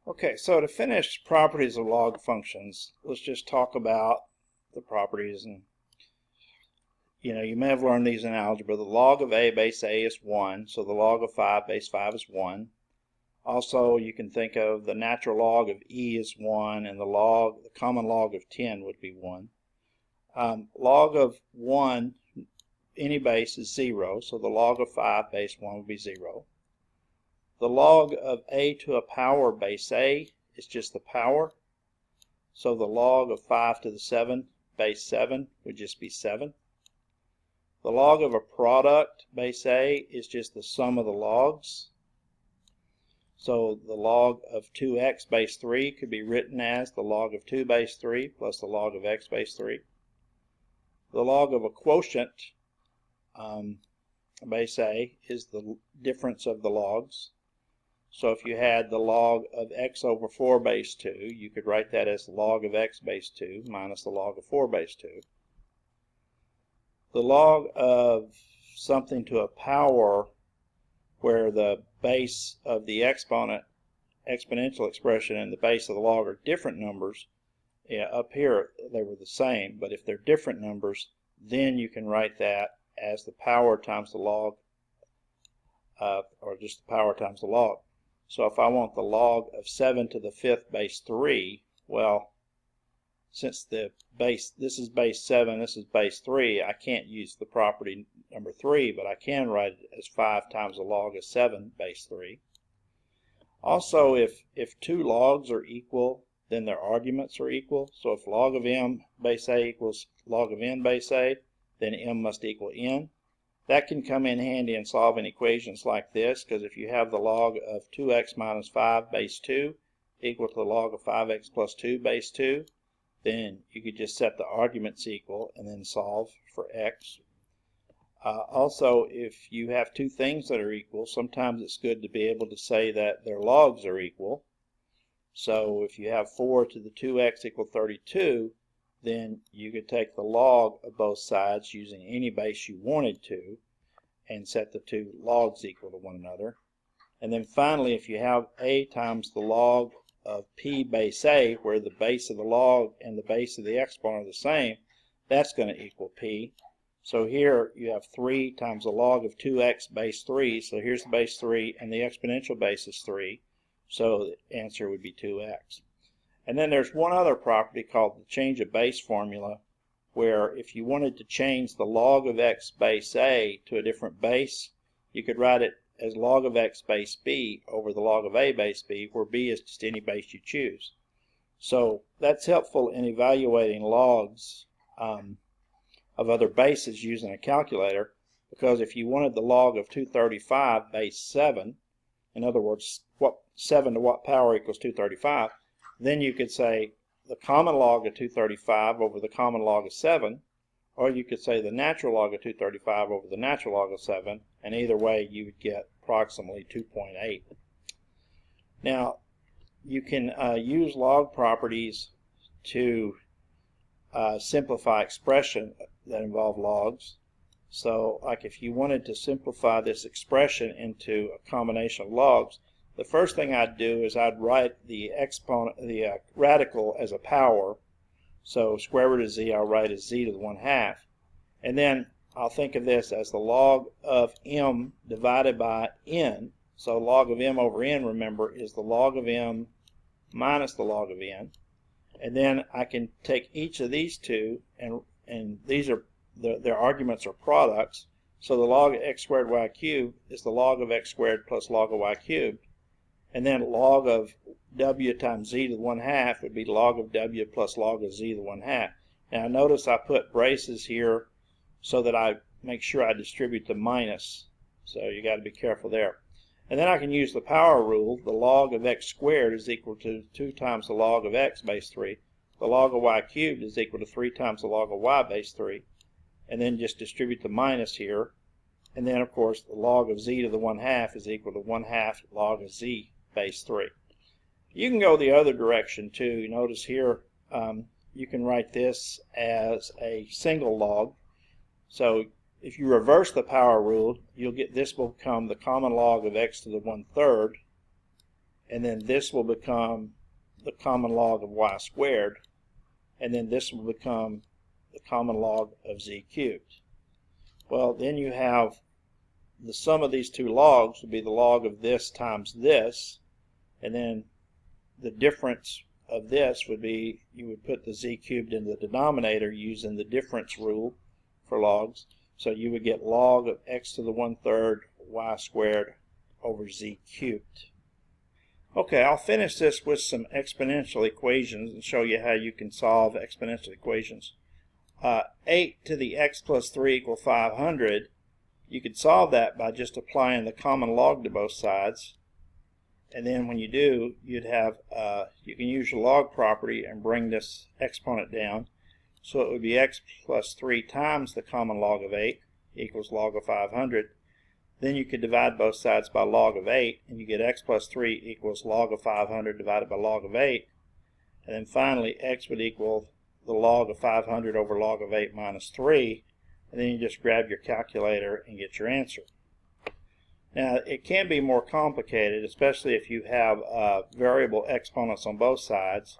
Okay, so to finish properties of log functions, let's just talk about the properties. And you may have learned these in algebra. The log of a base a is 1, so the log of 5 base 5 is 1. Also, you can think of the natural log of e is 1, and the common log of 10 would be 1. Log of 1, any base, is 0, so the log of 5 base 1 would be 0. The log of a to a power base a is just the power, so the log of 5 to the 7 base 7 would just be 7. The log of a product base a is just the sum of the logs, so the log of 2x base 3 could be written as the log of 2 base 3 plus the log of x base 3. The log of a quotient base a is the difference of the logs. So if you had the log of x over 4 base 2, you could write that as the log of x base 2 minus the log of 4 base 2. The log of something to a power where the base of the exponential expression and the base of the log are different numbers. Up here they were the same, but if they're different numbers, then you can write that as the power times the log, or just the power times the log. So if I want the log of 7 to the 5th base 3, well, since this is base 7, this is base 3, I can't use the property number 3, but I can write it as 5 times the log of 7 base 3. Also, if two logs are equal, then their arguments are equal. So if log of m base a equals log of n base a, then m must equal n. That can come in handy in solving equations like this, because if you have the log of 2x minus 5 base 2 equal to the log of 5x plus 2 base 2, then you could just set the arguments equal and then solve for x. Also, if you have two things that are equal, sometimes it's good to be able to say that their logs are equal. So if you have 4 to the 2x equal 32, then you could take the log of both sides using any base you wanted to and set the two logs equal to one another. And then finally, if you have a times the log of p base a, where the base of the log and the base of the exponent are the same, that's going to equal p. So here you have 3 times the log of 2x base 3, so here's the base 3 and the exponential base is 3, so the answer would be 2x. And then there's one other property called the change of base formula, where if you wanted to change the log of x base a to a different base, you could write it as log of x base b over the log of a base b, where b is just any base you choose. So that's helpful in evaluating logs of other bases using a calculator, because if you wanted the log of 235 base 7, in other words, 7 to what power equals 235, then you could say the common log of 235 over the common log of 7, or you could say the natural log of 235 over the natural log of 7, and either way you would get approximately 2.8. Now, you can use log properties to simplify expression that involve logs. So, like if you wanted to simplify this expression into a combination of logs, the first thing I'd do is I'd write the radical as a power. So square root of z I'll write as z to the 1/2. And then I'll think of this as the log of m divided by n. So log of m over n, remember, is the log of m minus the log of n. And then I can take each of these two, and these are their arguments are products. So the log of x squared y cubed is the log of x squared plus log of y cubed. And then log of w times z to the 1/2 would be log of w plus log of z to the 1/2. Now notice I put braces here so that I make sure I distribute the minus. So you got to be careful there. And then I can use the power rule. The log of x squared is equal to 2 times the log of x base 3. The log of y cubed is equal to 3 times the log of y base 3. And then just distribute the minus here. And then of course the log of z to the 1/2 is equal to 1/2 log of z base 3. You can go the other direction too. You notice here you can write this as a single log. So if you reverse the power rule, you'll get this will become the common log of x to the 1/3 and then this will become the common log of y squared, and then this will become the common log of z cubed. Well, then you have the sum of these two logs would be the log of this times this, and then the difference of this would be, you would put the z cubed in the denominator using the difference rule for logs. So you would get log of x to the 1/3 y squared over z cubed. Okay, I'll finish this with some exponential equations and show you how you can solve exponential equations. 8 to the x plus 3 equals 500. You could solve that by just applying the common log to both sides. And then when you do, you'd have, you can use your log property and bring this exponent down. So it would be x plus 3 times the common log of 8 equals log of 500. Then you could divide both sides by log of 8, and you get x plus 3 equals log of 500 divided by log of 8. And then finally, x would equal the log of 500 over log of 8 minus 3. And then you just grab your calculator and get your answer. Now, it can be more complicated, especially if you have variable exponents on both sides.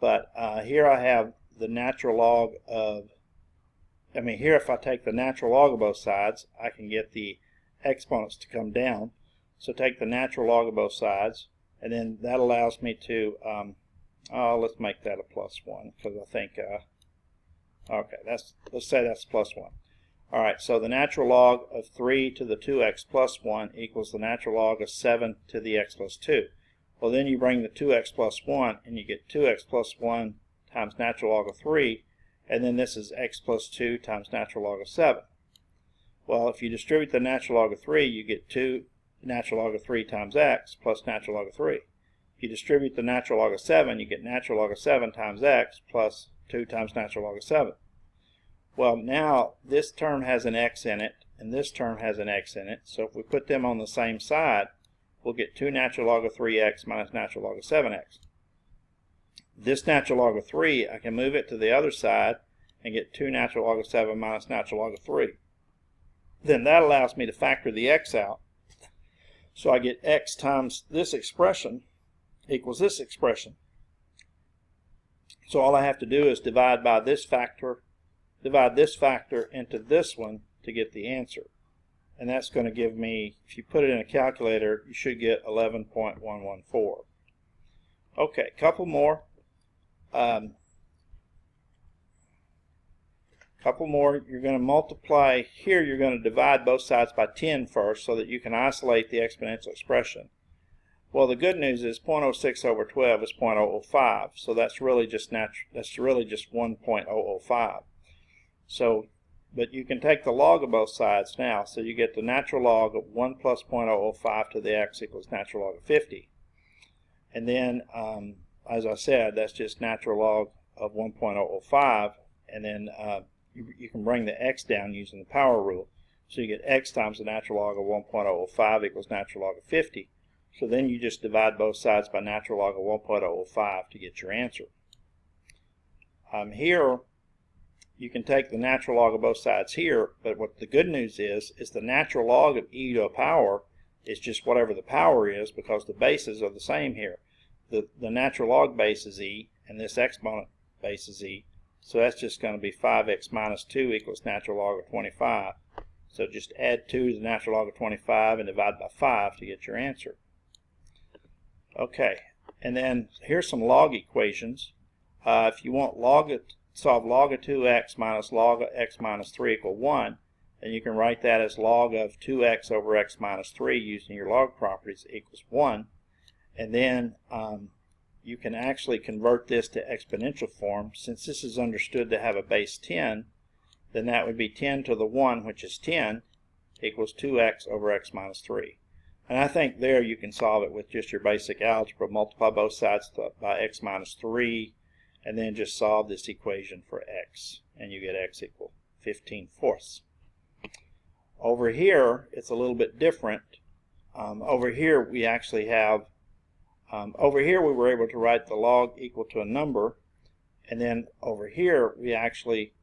But here I have the natural log of, here if I take the natural log of both sides, I can get the exponents to come down. So take the natural log of both sides, and then that allows me to, let's make that a +1, because I think, okay, let's say that's +1. Alright, so the natural log of 3 to the 2x plus 1 equals the natural log of 7 to the x plus 2. Well, then you bring the 2x plus 1, and you get 2x plus 1 times natural log of 3, and then this is x plus 2 times natural log of 7. Well, if you distribute the natural log of 3, you get 2 natural log of 3 times x plus natural log of 3. If you distribute the natural log of 7, you get natural log of 7 times x plus 2 times natural log of 7. Well, now this term has an x in it, and this term has an x in it. So if we put them on the same side, we'll get 2 natural log of 3x minus natural log of 7x. This natural log of 3, I can move it to the other side and get 2 natural log of 7 minus natural log of 3. Then that allows me to factor the x out. So I get x times this expression equals this expression. So all I have to do is divide by this factor, divide this factor into this one to get the answer. And that's going to give me, if you put it in a calculator, you should get 11.114. Okay, couple more. You're going to multiply here, you're going to divide both sides by 10 first so that you can isolate the exponential expression. Well, the good news is 0.06 over 12 is 0.005, so that's really just 1.005. So, but you can take the log of both sides now, so you get the natural log of 1 plus 0.005 to the x equals natural log of 50. And then, as I said, that's just natural log of 1.005, and then you can bring the x down using the power rule. So you get x times the natural log of 1.005 equals natural log of 50. So then you just divide both sides by natural log of 1.005 to get your answer. Here, you can take the natural log of both sides here, but what the good news is the natural log of e to a power is just whatever the power is, because the bases are the same here. The natural log base is e, and this exponent base is e. So that's just going to be 5x minus 2 equals natural log of 25. So just add 2 to the natural log of 25 and divide by 5 to get your answer. Okay, and then here's some log equations. If you want solve log of 2x minus log of x minus 3 equal 1, then you can write that as log of 2x over x minus 3 using your log properties equals 1. And then you can actually convert this to exponential form. Since this is understood to have a base 10, then that would be 10 to the 1, which is 10, equals 2x over x minus 3. And I think there you can solve it with just your basic algebra. Multiply both sides by x minus 3, and then just solve this equation for x, and you get x equal 15/4. Over here, it's a little bit different. Over here, we actually have, over here we were able to write the log equal to a number, and then over here we actually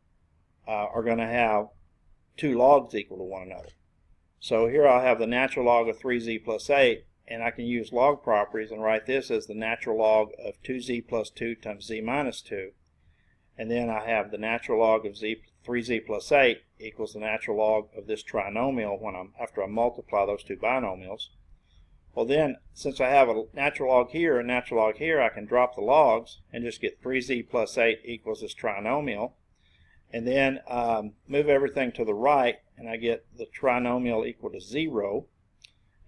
are going to have two logs equal to one another. So here I'll have the natural log of 3z plus 8, and I can use log properties and write this as the natural log of 2z plus 2 times z minus 2. And then I have the natural log of 3z plus 8 equals the natural log of this trinomial after I multiply those two binomials. Well then, since I have a natural log here and natural log here, I can drop the logs and just get 3z plus 8 equals this trinomial. And then move everything to the right, and I get the trinomial equal to 0.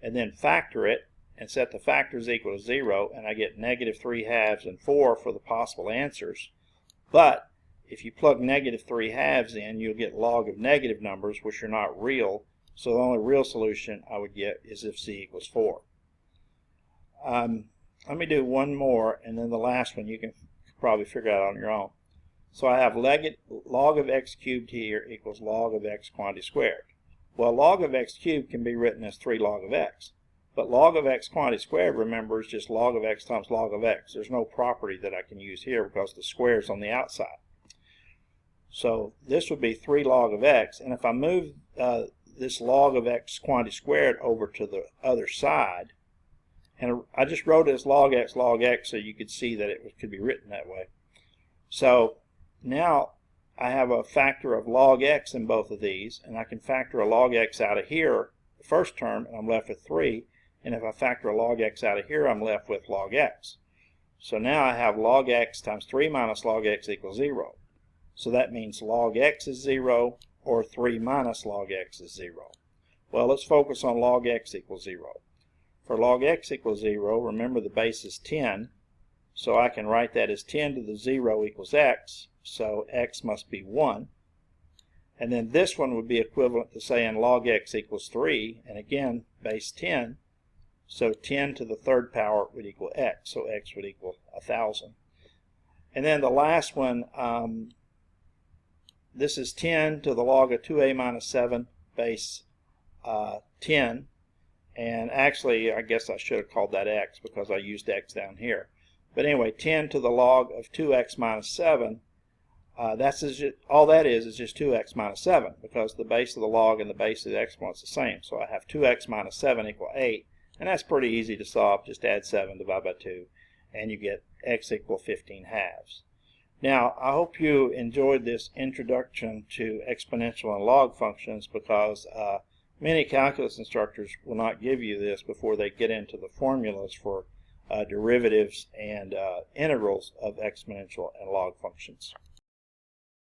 And then factor it and set the factors equal to 0, and I get negative 3/2 and 4 for the possible answers. But if you plug negative 3/2 in, you'll get log of negative numbers, which are not real. So the only real solution I would get is if z equals 4. Let me do one more, and then the last one you can probably figure out on your own. So I have log of x cubed here equals log of x quantity squared. Well, log of x cubed can be written as 3 log of x. But log of x quantity squared, remember, is just log of x times log of x. There's no property that I can use here because the square is on the outside. So this would be 3 log of x. And if I move this log of x quantity squared over to the other side, and I just wrote it as log x so you could see that it could be written that way. So now I have a factor of log x in both of these, and I can factor a log x out of here, the first term, and I'm left with 3. And if I factor a log x out of here, I'm left with log x. So now I have log x times 3 minus log x equals 0. So that means log x is 0, or 3 minus log x is 0. Well, let's focus on log x equals 0. For log x equals 0, remember the base is 10, so I can write that as 10 to the 0 equals x, so x must be 1. And then this one would be equivalent to saying log x equals 3, and again, base 10, so 10 to the 3rd power would equal x, so x would equal 1,000. And then the last one, this is 10 to the log of 2a minus 7 base 10. And actually, I guess I should have called that x because I used x down here. But anyway, 10 to the log of 2x minus 7, all that is just 2x minus 7 because the base of the log and the base of the exponent is the same. So I have 2x minus 7 equal 8, and that's pretty easy to solve. Just add 7, divide by 2, and you get x equal 15/2. Now, I hope you enjoyed this introduction to exponential and log functions because many calculus instructors will not give you this before they get into the formulas for derivatives and integrals of exponential and log functions.